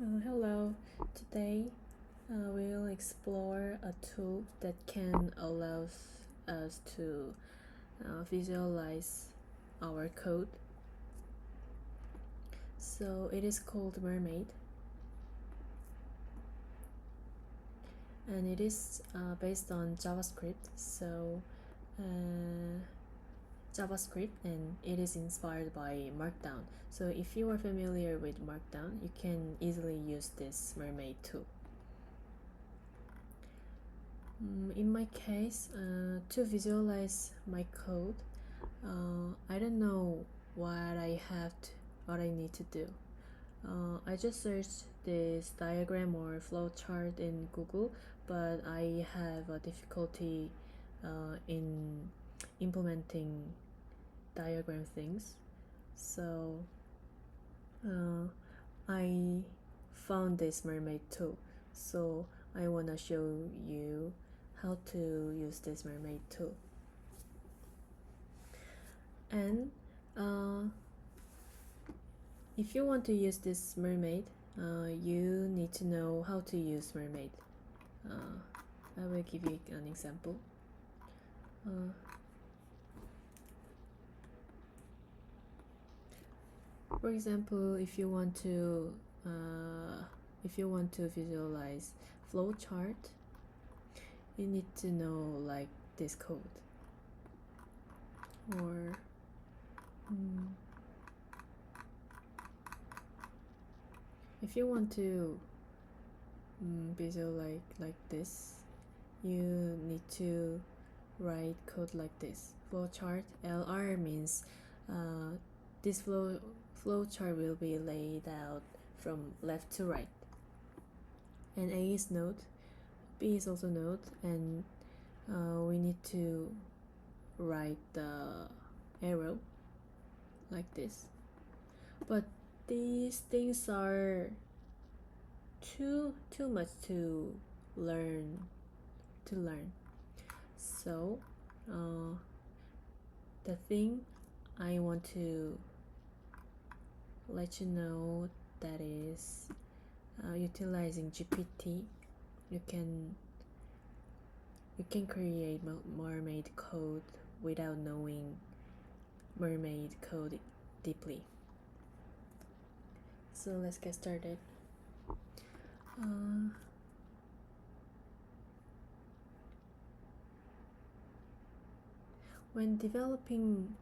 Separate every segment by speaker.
Speaker 1: Hello. Today we'll explore a tool that can allow us to visualize our code. So it is called Mermaid, and it is based on JavaScript. JavaScript, and it is inspired by Markdown. So if you are familiar with Markdown, you can easily use this Mermaid tool. In my case, to visualize my code, I don't know what what I need to do. I just searched this diagram or flowchart in Google, but I have a difficulty in implementing diagram things. So I found this Mermaid tool. So I wanna show you how to use this Mermaid tool. And if you want to use this Mermaid, you need to know how to use Mermaid. I will give you an example. For example, if you want to visualize flowchart, you need to know like this code. Or if you want to visualize like this, you need to write code like this. Flowchart LR means this flowchart will be laid out from left to right. And A is node, B is also node, and we need to write the arrow like this. But these things are too much to learn. So the thing I want to let you know that is utilizing GPT, you can create Mermaid code without knowing Mermaid code deeply. So let's get started. When developing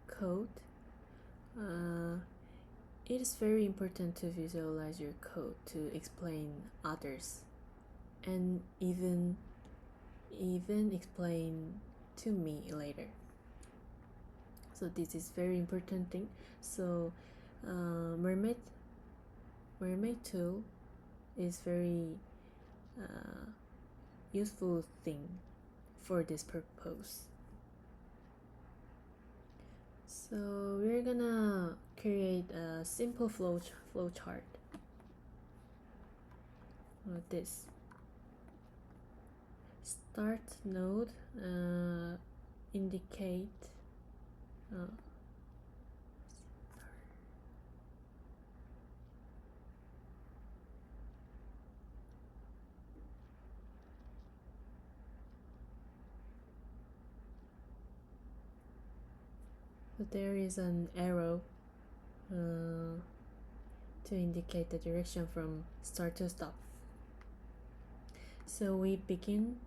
Speaker 1: code, it is very important to visualize your code to explain others, and even explain to me later. So this is very important thing. So Mermaid tool is very useful thing for this purpose. So we're gonna create a simple flowchart like this. Start node indicate so there is an arrow to indicate the direction from start to stop. So we begin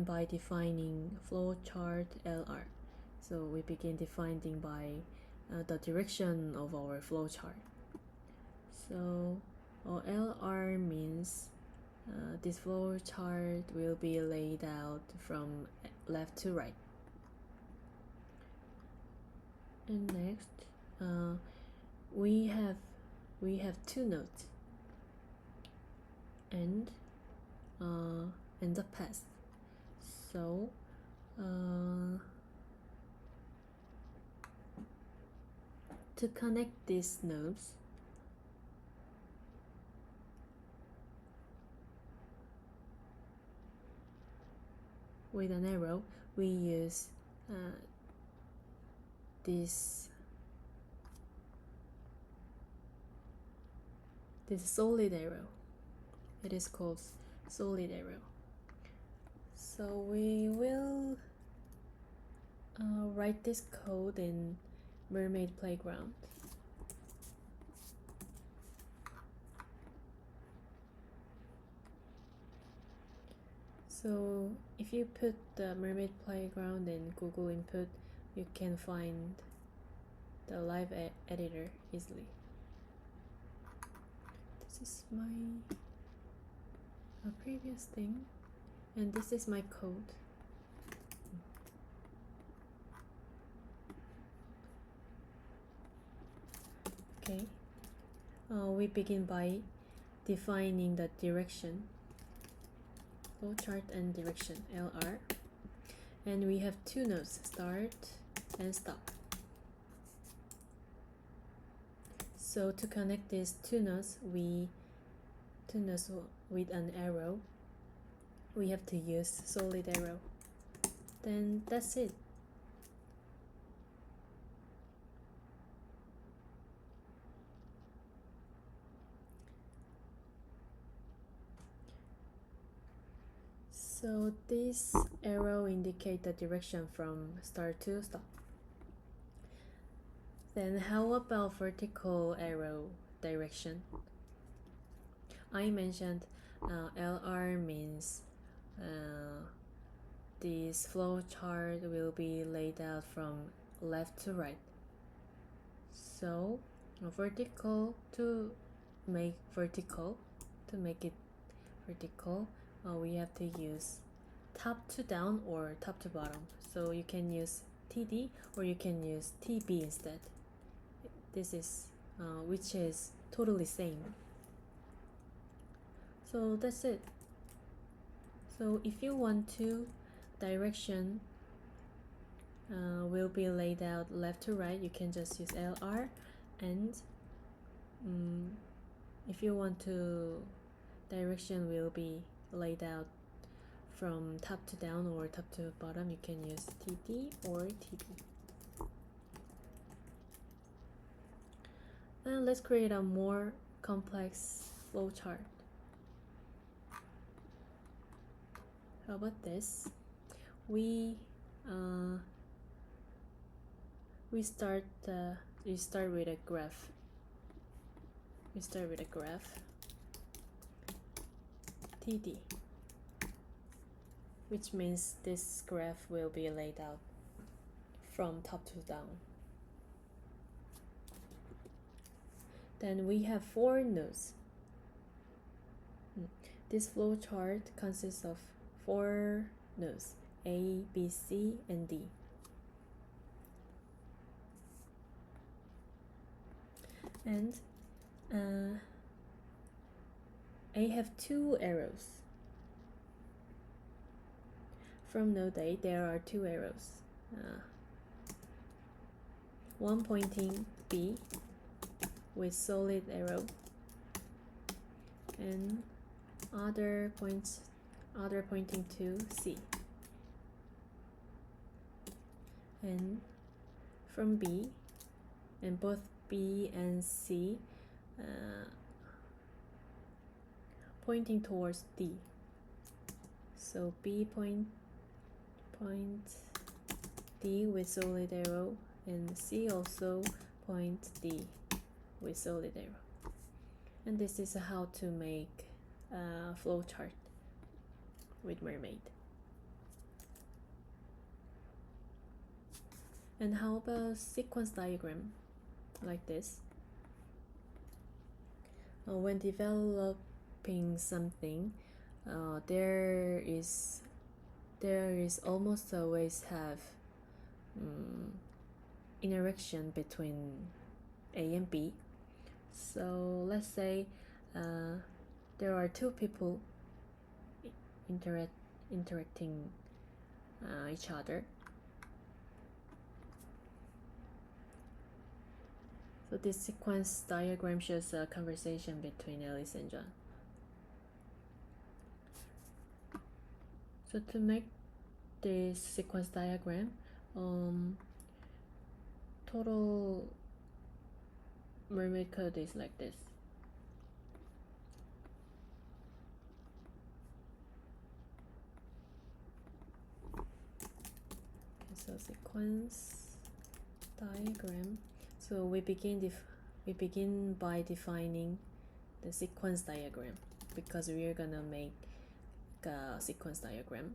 Speaker 1: by defining flowchart LR. So we begin defining by the direction of our flowchart. So LR means this flowchart will be laid out from left to right. And next, we have two nodes and the path. So to connect these nodes, with an arrow, we use this this solid arrow. It is called solid arrow. So we will write this code in Mermaid Playground. So if you put the Mermaid Playground in Google input, you can find the live editor easily. This is my previous thing, and this is my code. Okay, we begin by defining the direction, flowchart and direction, LR, and we have two nodes, start and stop. So to connect these two nodes with an arrow, we have to use solid arrow. Then that's it. So this arrow indicates the direction from start to stop. Then how about vertical arrow direction? I mentioned LR means this flow chart will be laid out from left to right. So vertical, to make it vertical, we have to use top to down or top to bottom. So you can use TD or you can use TB instead. This is which is totally same. So that's it. So if you want to, direction will be laid out left to right, you can just use LR. And if you want to, direction will be laid out from top to down or top to bottom, you can use TD or TB. And let's create a more complex flowchart. How about this? We start with a graph. We start with a graph TD, which means this graph will be laid out from top to down. Then we have 4 nodes. This flowchart consists of 4 nodes, A, B, C, and D. And A have 2 arrows. From node A, there are 2 arrows. One pointing B with solid arrow, and other pointing to C. And from B, and both B and C pointing towards D. So B point D with solid arrow, and C also point D with solid arrow. And this is how to make a flowchart with Mermaid. And how about sequence diagram like this? When developing something, there is almost always have interaction between A and B. So let's say there are 2 people interacting each other. So this sequence diagram shows a conversation between Alice and John. So to make this sequence diagram, total Mermaid code is like this. So sequence diagram. So we begin by defining the sequence diagram because we are gonna make a sequence diagram.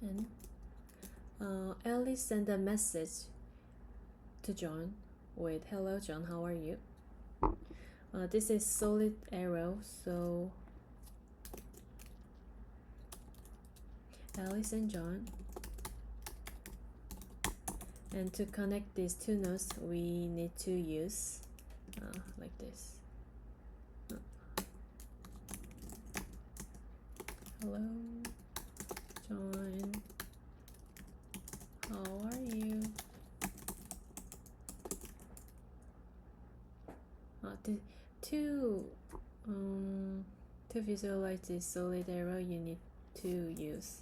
Speaker 1: And Alice sent a message to John with "Hello John, how are you?" This is solid arrow, so Alice and John. And to connect these two nodes, we need to use like this. Hello, John. How are you? To visualize this solid arrow, you need to use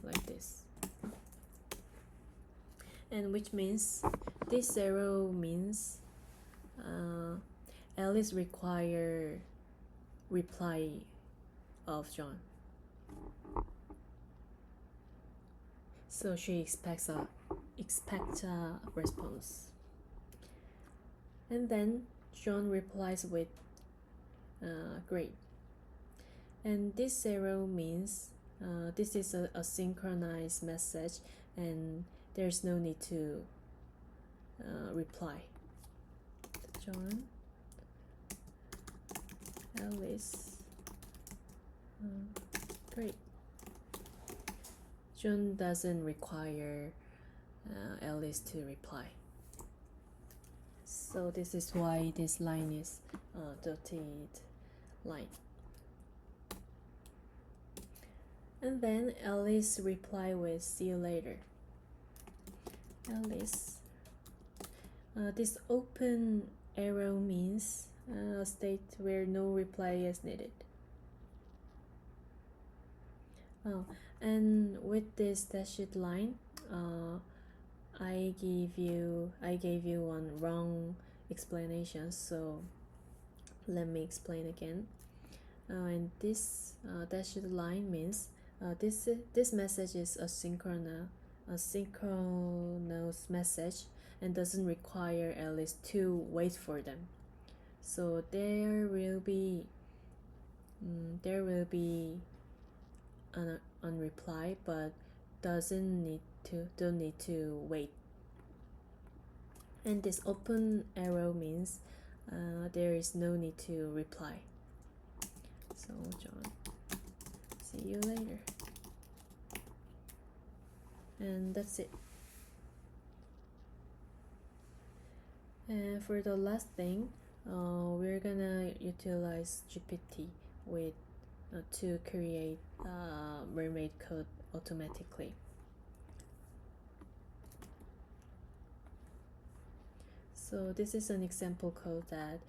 Speaker 1: like this. And which means this arrow means Alice require reply of John. So she expects a response. And then John replies with great. And this arrow means this is a synchronized message and there's no need to reply. John, Alice, great. John doesn't require Alice to reply. So this is why this line is dotted line. And then Alice reply with "see you later." Alice. This open arrow means a state where no reply is needed. And with this dashed line, I gave you one wrong explanation, so let me explain again. And this dashed line means this message is a synchronous message and doesn't require Alice to wait for them. So there will be an reply, but don't need to wait. And this open arrow means there is no need to reply. So John, see you later. And that's it. And for the last thing, we're gonna utilize GPT with to create Mermaid code automatically. So this is an example code that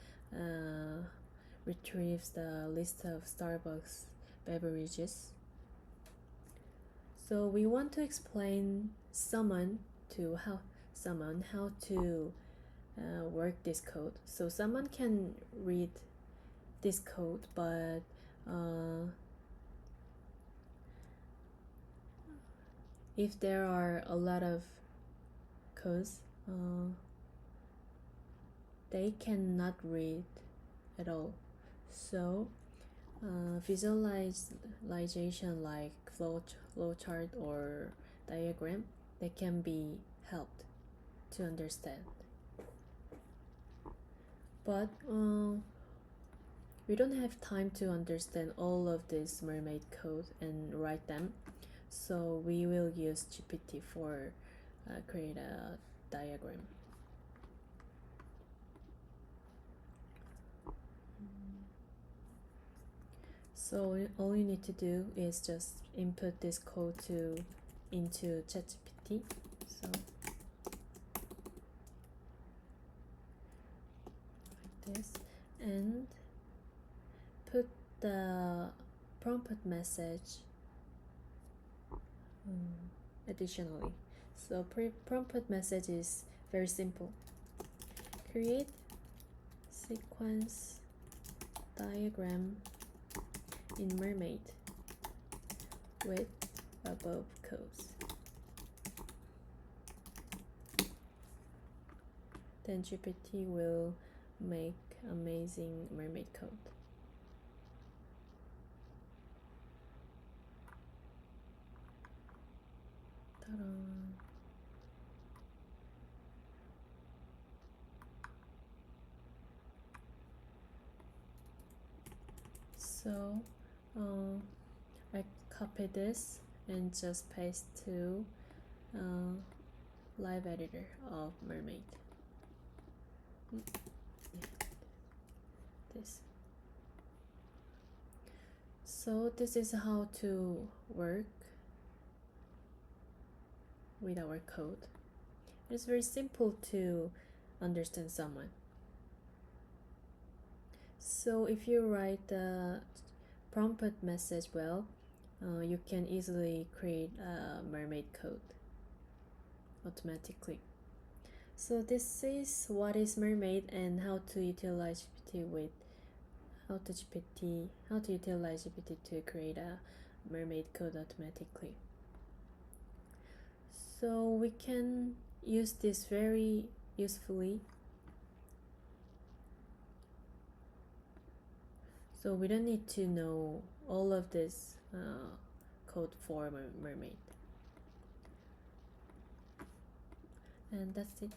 Speaker 1: retrieves the list of Starbucks beverages. So we want to explain someone how to work this code. So someone can read this code, but if there are a lot of codes, they cannot read at all. So visualization like flowchart or diagram, they can be helped to understand. But we don't have time to understand all of this Mermaid code and write them, so we will use GPT for create a diagram. So all you need to do is just input this code into ChatGPT. So like this, and put the prompt message additionally. So prompt message is very simple. Create sequence diagram in Mermaid with above codes. then GPT will make amazing mermaid code. Ta-da! So I copy this and just paste to live editor of Mermaid. Yeah. This. So this is how to work with our code. It's very simple to understand someone. So if you write the prompt message well, you can easily create a mermaid code automatically. So this is what is Mermaid and how to utilize GPT with how to utilize GPT to create a mermaid code automatically. So we can use this very usefully. So we don't need to know all of this code for Mermaid. And that's it.